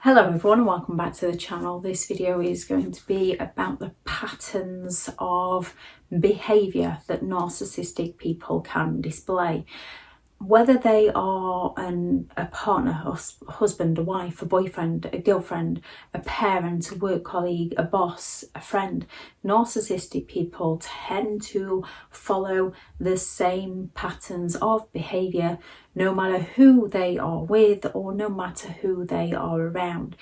Hello everyone and welcome back to the channel. This video is going to be about the patterns of behaviour that narcissistic people can display. Whether they are a partner, a husband, a wife, a boyfriend, a girlfriend, a parent, a work colleague, a boss, a friend, narcissistic people tend to follow the same patterns of behaviour no matter who they are with or no matter who they are around.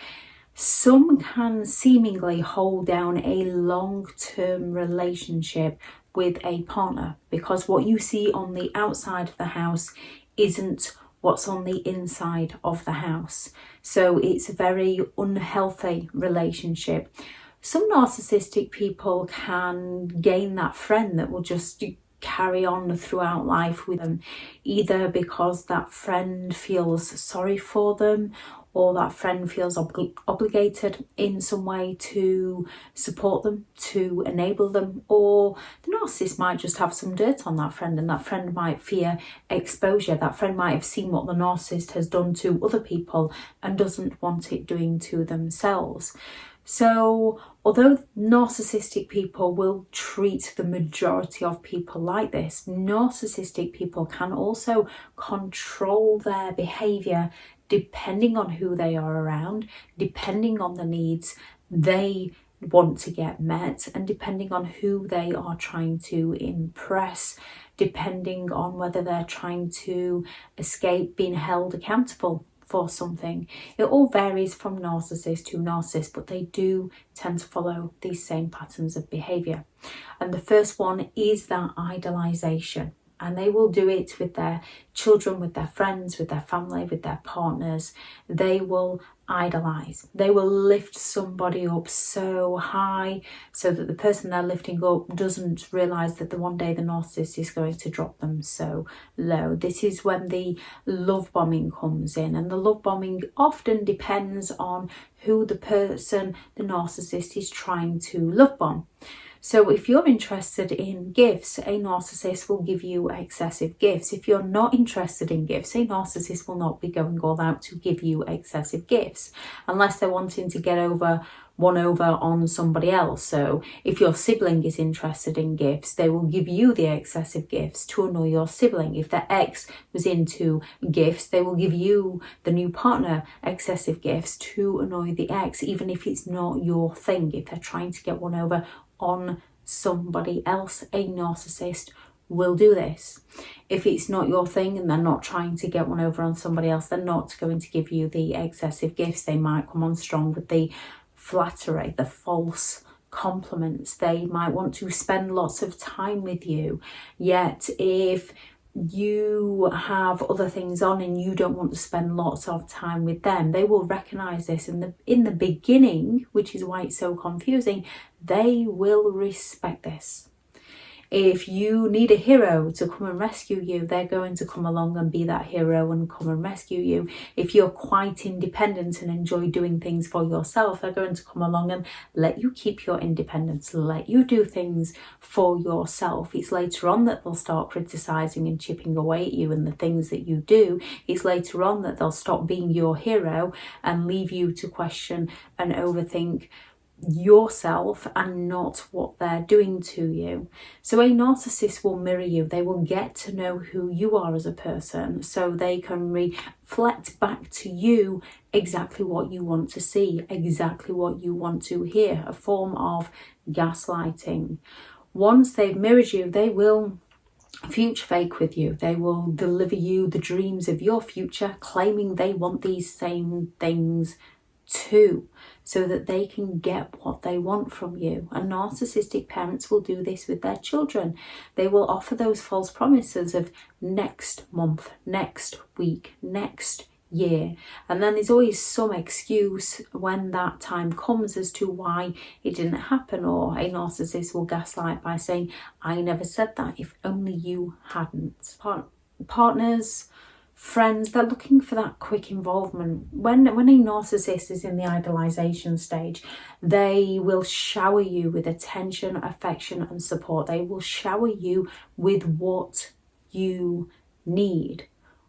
Some can seemingly hold down a long-term relationship with a partner because what you see on the outside of the house isn't what's on the inside of the house. So it's a very unhealthy relationship. Some narcissistic people can gain that friend that will just carry on throughout life with them, either because that friend feels sorry for them or that friend feels obligated in some way to support them, to enable them, or the narcissist might just have some dirt on that friend and that friend might fear exposure. That friend might have seen what the narcissist has done to other people and doesn't want it doing to themselves. So although narcissistic people will treat the majority of people like this, narcissistic people can also control their behaviour depending on who they are around, depending on the needs they want to get met, and depending on who they are trying to impress, depending on whether they're trying to escape being held accountable for something. It all varies from narcissist to narcissist, but they do tend to follow these same patterns of behaviour. And the first one is that idealisation. And they will do it with their children, with their friends, with their family, with their partners. They will idolise. They will lift somebody up so high so that the person they're lifting up doesn't realise that one day the narcissist is going to drop them so low. This is when the love bombing comes in, and the love bombing often depends on who the person, the narcissist, is trying to love bomb. So if you're interested in gifts, a narcissist will give you excessive gifts. If you're not interested in gifts, a narcissist will not be going all out to give you excessive gifts unless they're wanting to get one over on somebody else. So if your sibling is interested in gifts, they will give you the excessive gifts to annoy your sibling. If their ex was into gifts, they will give you, the new partner, excessive gifts to annoy the ex, even if it's not your thing. If they're trying to get one over on somebody else, a narcissist will do this. If it's not your thing and they're not trying to get one over on somebody else, they're not going to give you the excessive gifts. They might come on strong with the flattery, the false compliments. They might want to spend lots of time with you, yet if you have other things on and you don't want to spend lots of time with them, they will recognize this in the beginning, which is why it's so confusing. They will respect this. If you need a hero to come and rescue you, they're going to come along and be that hero and come and rescue you. If you're quite independent and enjoy doing things for yourself, they're going to come along and let you keep your independence, let you do things for yourself. It's later on that they'll start criticising and chipping away at you and the things that you do. It's later on that they'll stop being your hero and leave you to question and overthink yourself and not what they're doing to you. So a narcissist will mirror you. They will get to know who you are as a person so they can reflect back to you exactly what you want to see, exactly what you want to hear, a form of gaslighting. Once they've mirrored you, they will future fake with you. They will deliver you the dreams of your future, claiming they want these same things too, so that they can get what they want from you. And narcissistic parents will do this with their children. They will offer those false promises of next month, next week, next year, and then there's always some excuse when that time comes as to why it didn't happen. Or a narcissist will gaslight by saying, I never said that, if only you hadn't. Partners, friends, they're looking for that quick involvement. When a narcissist is in the idealisation stage, they will shower you with attention, affection and support. They will shower you with what you need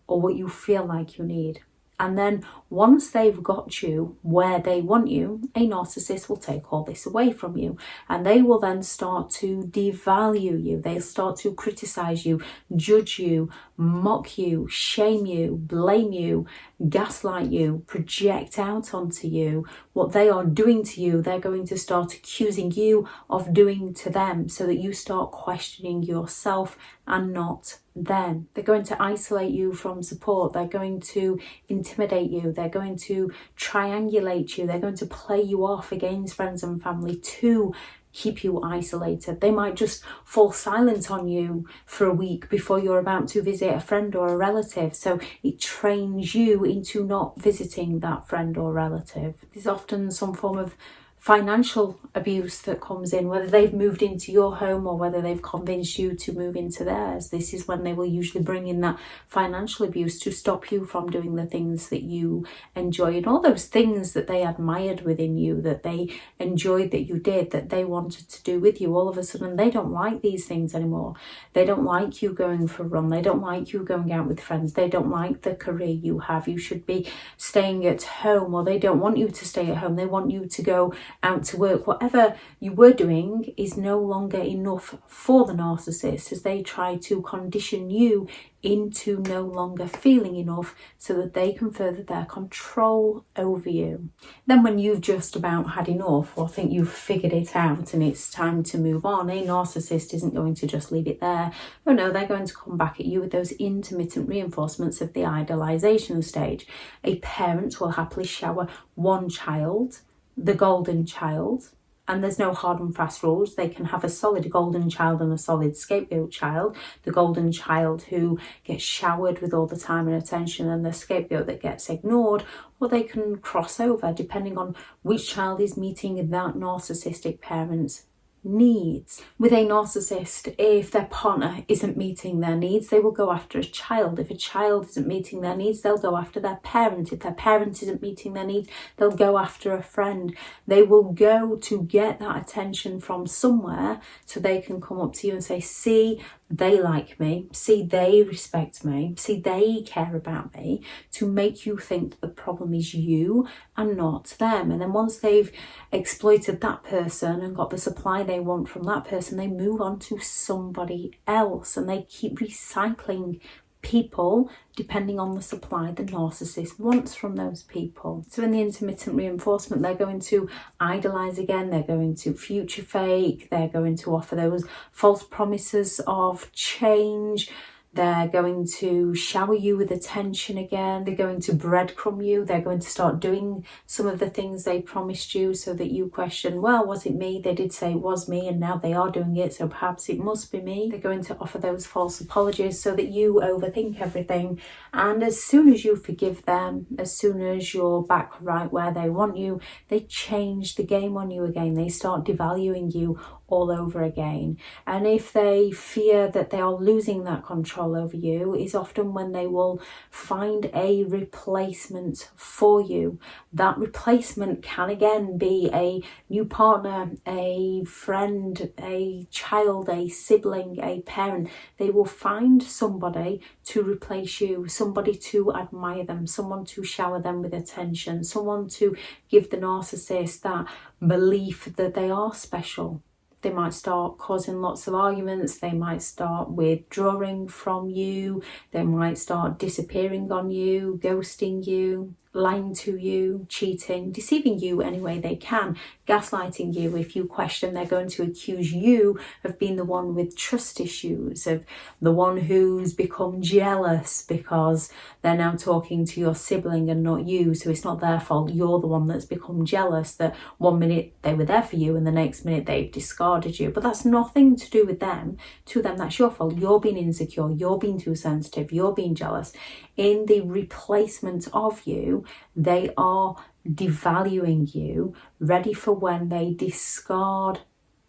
or what you feel like you need. And then once they've got you where they want you, a narcissist will take all this away from you, and they will then start to devalue you. They'll start to criticize you, judge you, mock you, shame you, blame you, gaslight you, project out onto you what they are doing to you. They're going to start accusing you of doing to them, so that you start questioning yourself and not them. They're going to isolate you from support. They're going to intimidate you. They're going to triangulate you. They're going to play you off against friends and family to keep you isolated. They might just fall silent on you for a week before you're about to visit a friend or a relative, so it trains you into not visiting that friend or relative. There's often some form of financial abuse that comes in, whether they've moved into your home or whether they've convinced you to move into theirs. This is when they will usually bring in that financial abuse to stop you from doing the things that you enjoy, and all those things that they admired within you, that they enjoyed that you did, that they wanted to do with you. All of a sudden they don't like these things anymore. They don't like you going for a run. They don't like you going out with friends. They don't like the career you have. You should be staying at home, or they don't want you to stay at home. They want you to go out to work. Whatever you were doing is no longer enough for the narcissist, as they try to condition you into no longer feeling enough, so that they can further their control over you. Then when you've just about had enough, or think you've figured it out and it's time to move on, a narcissist isn't going to just leave it there. Oh no, they're going to come back at you with those intermittent reinforcements of the idealization stage. A parent will happily shower one child, the golden child, and there's no hard and fast rules. They can have a solid golden child and a solid scapegoat child. The golden child who gets showered with all the time and attention, and the scapegoat that gets ignored, or they can cross over depending on which child is meeting that narcissistic parent's needs. With a narcissist, if their partner isn't meeting their needs, they will go after a child. If a child isn't meeting their needs, they'll go after their parent. If their parent isn't meeting their needs, they'll go after a friend. They will go to get that attention from somewhere, so they can come up to you and say, see, they like me, see, they respect me, see, they care about me, to make you think that the problem is you and not them. And then once they've exploited that person and got the supply they want from that person, they move on to somebody else, and they keep recycling people depending on the supply the narcissist wants from those people. So in the intermittent reinforcement, they're going to idolize again, they're going to future fake, they're going to offer those false promises of change, they're going to shower you with attention again, they're going to breadcrumb you, they're going to start doing some of the things they promised you, so that you question, well, was it me? They did say it was me, and now they are doing it, so perhaps it must be me. They're going to offer those false apologies so that you overthink everything, and as soon as you forgive them, as soon as you're back right where they want you, they change the game on you again. They start devaluing you all over again. And if they fear that they are losing that control over you, is often when they will find a replacement for you. That replacement can again be a new partner, a friend, a child, a sibling, a parent. They will find somebody to replace you, somebody to admire them, someone to shower them with attention, someone to give the narcissist that belief that they are special. They might start causing lots of arguments, they might start withdrawing from you, they might start disappearing on you, ghosting you, lying to you, cheating, deceiving you any way they can, gaslighting you. If you question, they're going to accuse you of being the one with trust issues, of the one who's become jealous because they're now talking to your sibling and not you, so it's not their fault, you're the one that's become jealous, that one minute they were there for you and the next minute they've discarded you. But that's nothing to do with them. To them, that's your fault. You're being insecure, you're being too sensitive, you're being jealous. In the replacement of you, they are devaluing you, ready for when they discard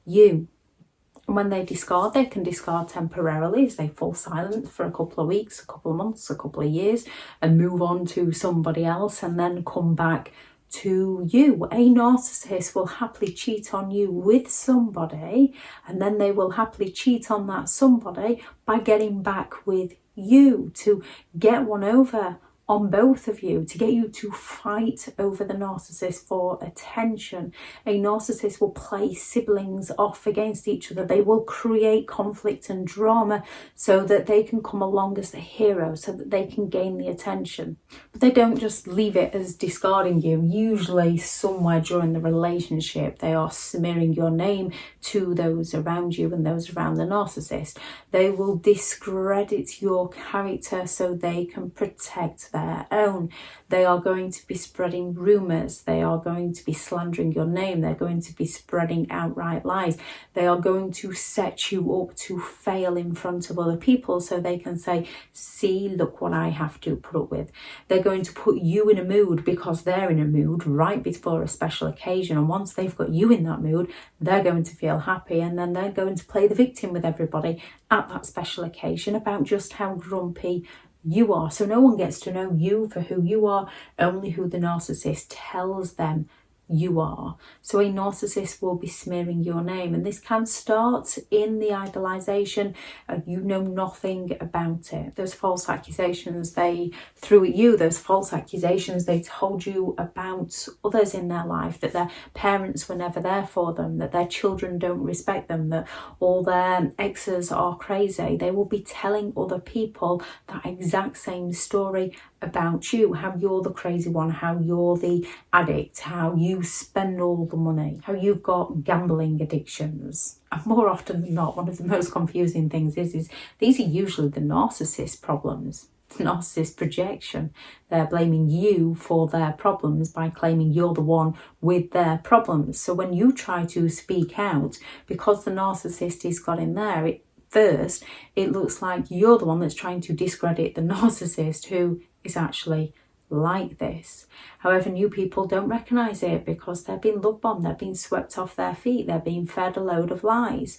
you. And when they discard, they can discard temporarily, as they fall silent for a couple of weeks, a couple of months, a couple of years, and move on to somebody else, and then come back to you. A narcissist will happily cheat on you with somebody, and then they will happily cheat on that somebody by getting back with you, to get one over on both of you to get you to fight over the narcissist for attention. A narcissist will play siblings off against each other. They will create conflict and drama so that they can come along as the hero, so that they can gain the attention. But they don't just leave it as discarding you. Usually somewhere during the relationship, they are smearing your name to those around you and those around the narcissist. They will discredit your character so they can protect their own. They are going to be spreading rumours. They are going to be slandering your name. They're going to be spreading outright lies. They are going to set you up to fail in front of other people so they can say, see, look what I have to put up with. They're going to put you in a mood because they're in a mood right before a special occasion. And once they've got you in that mood, they're going to feel happy, and then they're going to play the victim with everybody at that special occasion about just how grumpy you are. So no one gets to know you for who you are, only who the narcissist tells them you are. So a narcissist will be smearing your name, and this can start in the idealisation. You know nothing about it. Those false accusations they threw at you, those false accusations they told you about others in their life, that their parents were never there for them, that their children don't respect them, that all their exes are crazy. They will be telling other people that exact same story about you, how you're the crazy one, how you're the addict, how you spend all the money, how you've got gambling addictions. And more often than not, one of the most confusing things is these are usually the narcissist problems, the narcissist projection. They're blaming you for their problems by claiming you're the one with their problems. So when you try to speak out, because the narcissist is got in there, first, it looks like you're the one that's trying to discredit the narcissist who is actually like this. However, new people don't recognise it because they're being love bombed, they're being swept off their feet, they're being fed a load of lies.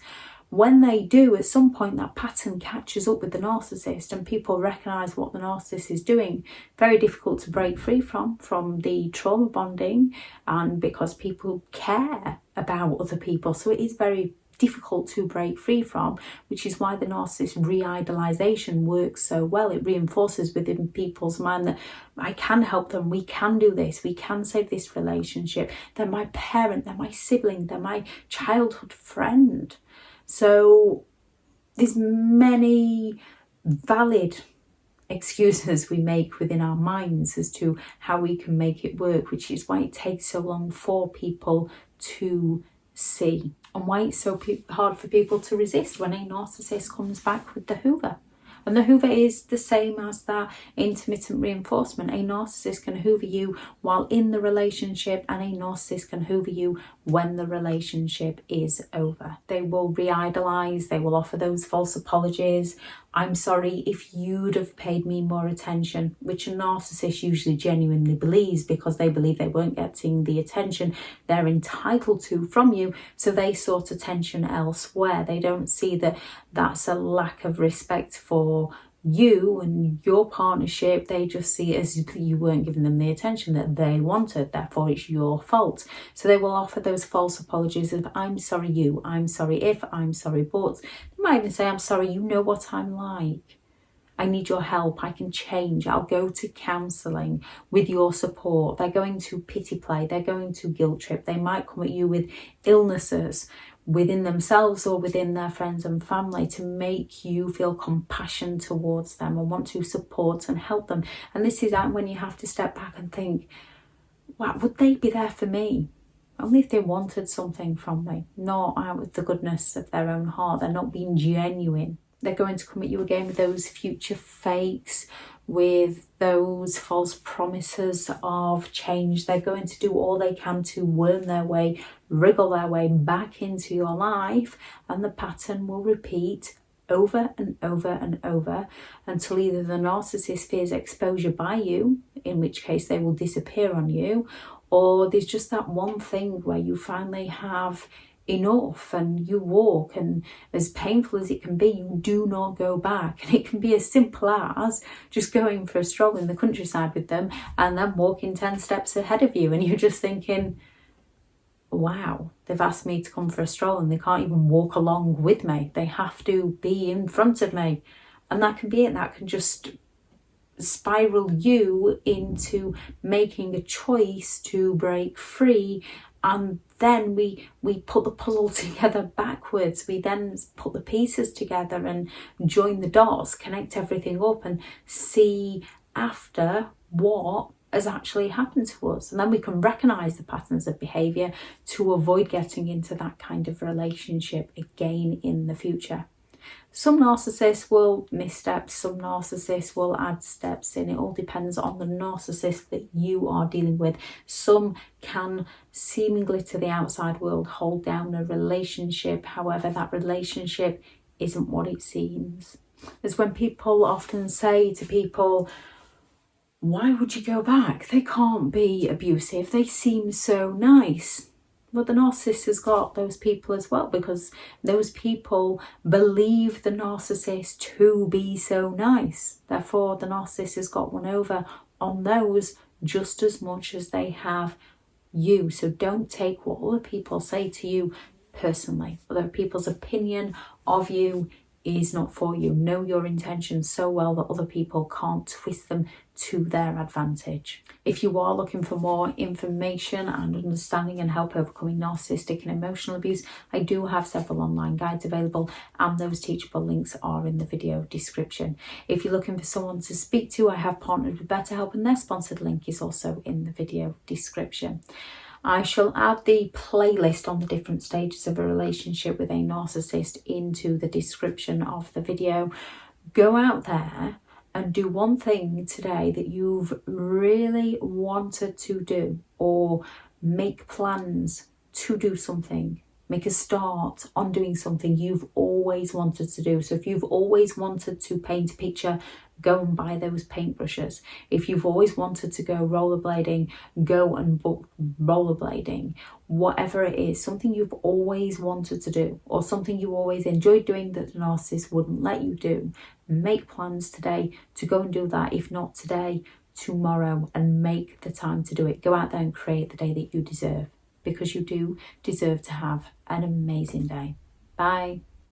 When they do, at some point that pattern catches up with the narcissist and people recognise what the narcissist is doing. Very difficult to break free from the trauma bonding, and because people care about other people, so it is very difficult to break free from, which is why the narcissist re-idealisation works so well. It reinforces within people's mind that I can help them, we can do this, we can save this relationship, they're my parent, they're my sibling, they're my childhood friend. So there's many valid excuses we make within our minds as to how we can make it work, which is why it takes so long for people to see, and why it's so hard for people to resist when a narcissist comes back with the Hoover. And the Hoover is the same as that intermittent reinforcement. A narcissist can Hoover you while in the relationship, and a narcissist can Hoover you when the relationship is over. They will re-idolise, they will offer those false apologies. I'm sorry if you'd have paid me more attention, which a narcissist usually genuinely believes because they believe they weren't getting the attention they're entitled to from you, so they sought attention elsewhere. They don't see that that's a lack of respect for you and your partnership. They just see it as you weren't giving them the attention that they wanted, therefore it's your fault. So they will offer those false apologies of I'm sorry you, I'm sorry if, I'm sorry but. They might even say I'm sorry, you know what I'm like, I need your help, I can change, I'll go to counselling with your support. They're going to pity play, they're going to guilt trip. They might come at you with illnesses within themselves or within their friends and family to make you feel compassion towards them and want to support and help them. And this is when you have to step back and think, wow, would they be there for me? Only if they wanted something from me, not out of the goodness of their own heart. They're not being genuine. They're going to come at you again with those future fakes, with those false promises of change. They're going to do all they can to worm their way, wriggle their way back into your life, and the pattern will repeat over and over and over until either the narcissist fears exposure by you, in which case they will disappear on you, or there's just that one thing where you finally have enough and you walk, and as painful as it can be, you do not go back. And it can be as simple as just going for a stroll in the countryside with them and then walking 10 steps ahead of you, and you're just thinking, wow, they've asked me to come for a stroll and they can't even walk along with me, they have to be in front of me. And that can be it. That can just spiral you into making a choice to break free, and then we put the puzzle together backwards. We then put the pieces together and join the dots, connect everything up, and see after what has actually happened to us. And then we can recognize the patterns of behavior to avoid getting into that kind of relationship again in the future. Some narcissists will miss steps, some narcissists will add steps in. It all depends on the narcissist that you are dealing with. Some can seemingly to the outside world hold down a relationship, however that relationship isn't what it seems. It's when people often say to people, why would you go back? They can't be abusive, they seem so nice. Well, the narcissist has got those people as well, because those people believe the narcissist to be so nice. Therefore, the narcissist has got one over on those just as much as they have you. So don't take what other people say to you personally. Other people's opinion of you is not for you. Know your intentions so well that other people can't twist them to their advantage. If you are looking for more information and understanding and help overcoming narcissistic and emotional abuse, I do have several online guides available, and those teachable links are in the video description. If you're looking for someone to speak to, I have partnered with BetterHelp, and their sponsored link is also in the video description. I shall add the playlist on the different stages of a relationship with a narcissist into the description of the video. Go out there and do one thing today that you've really wanted to do, or make plans to do something. Make a start on doing something you've always wanted to do. So if you've always wanted to paint a picture, go and buy those paintbrushes. If you've always wanted to go rollerblading, go and book rollerblading. Whatever it is, something you've always wanted to do, or something you always enjoyed doing that the narcissist wouldn't let you do. Make plans today to go and do that. If not today, tomorrow, and make the time to do it. Go out there and create the day that you deserve, because you do deserve to have an amazing day. Bye.